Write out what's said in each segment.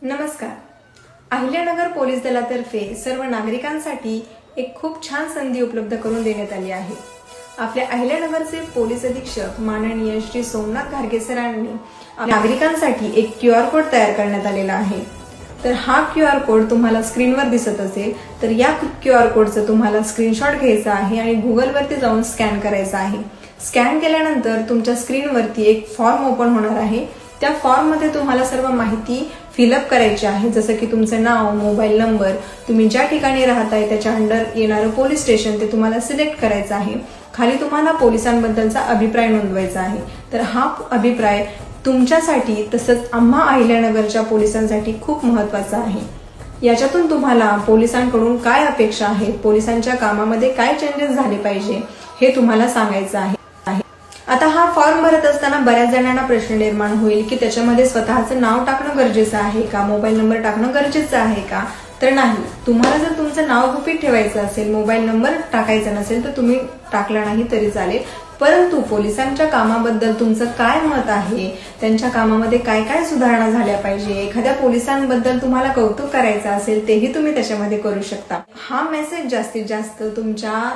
नमस्कार. अहिल्यानगर पोलीस दलातर्फे सर्व नागरिकांसाठी एक खूप छान संधी उपलब्ध करून देण्यात आली आहे. आपल्या अहिल्यानगरचे पोलीस अधीक्षक माननीय श्री सोमनाथ घारगे सरांनी नागरिकांसाठी एक QR कोड तयार करण्यात आलेला आहे. तर हा QR कोड तुम्हाला स्क्रीनवर दिसत असेल तर या QR कोडचं तुम्हाला स्क्रीनशॉट घ्यायचा आहे आणि गुगलवरती जाऊन स्कॅन करायचा आहे. स्कॅन केल्यानंतर तुमच्या स्क्रीनवरती एक फॉर्म ओपन होणार आहे. त्या फॉर्ममध्ये तुम्हाला सर्व माहिती फिलअप करायची आहे, जसं की तुमचं नाव, मोबाईल नंबर, तुम्ही ज्या ठिकाणी राहताय त्याच्या अंडर येणारं पोलीस स्टेशन ते तुम्हाला सिलेक्ट करायचं आहे. खाली तुम्हाला पोलिसांबद्दलचा अभिप्राय नोंदवायचा आहे. तर हा अभिप्राय तुमच्यासाठी तसंच आम्हा अहिल्यानगरच्या पोलिसांसाठी खूप महत्त्वाचा आहे. याच्यातून तुम्हाला पोलिसांकडून काय अपेक्षा आहेत, पोलिसांच्या कामामध्ये काय चेंजेस झाले पाहिजे हे तुम्हाला सांगायचं आहे. आता हा फॉर्म भरत असताना बऱ्याच जणांना प्रश्न निर्माण होईल की त्याच्यामध्ये स्वतःचं नाव टाकणं गरजेचं आहे का, मोबाईल नंबर टाकणं गरजेचं आहे का? तर नाही. तुम्हाला जर तुमचं नाव गुपित ठेवायचं असेल, मोबाईल नंबर टाकायचा नसेल तर तुम्ही टाकला नाही तरी चालेल. परंतु पोलिसांच्या कामाबद्दल तुमचं काय मत आहे, त्यांच्या कामामध्ये काय काय सुधारणा झाल्या पाहिजे, एखाद्या पोलिसांबद्दल तुम्हाला कौतुक करायचं असेल तेही तुम्ही त्याच्यामध्ये करू शकता. हा मेसेज जास्तीत जास्त तुमच्या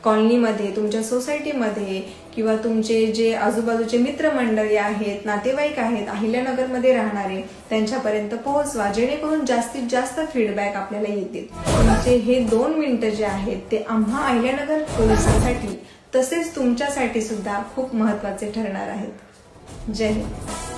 कॉलनीमध्ये, तुमच्या सोसायटीमध्ये किंवा तुमचे जे आजूबाजूचे मित्रमंडळी आहेत, नातेवाईक आहेत, अहिल्यानगरमध्ये राहणारे त्यांच्यापर्यंत पोहोचवा, जेणेकरून जास्तीत जास्त फीडबॅक आपल्याला येतील. तुमचे हे 2 मिनिटं जे आहेत ते आम्हा अहिल्यानगर पोलिसांसाठी तसेच तुमच्यासाठी सुद्धा खूप महत्त्वाचे ठरणार आहेत. जय हिंद.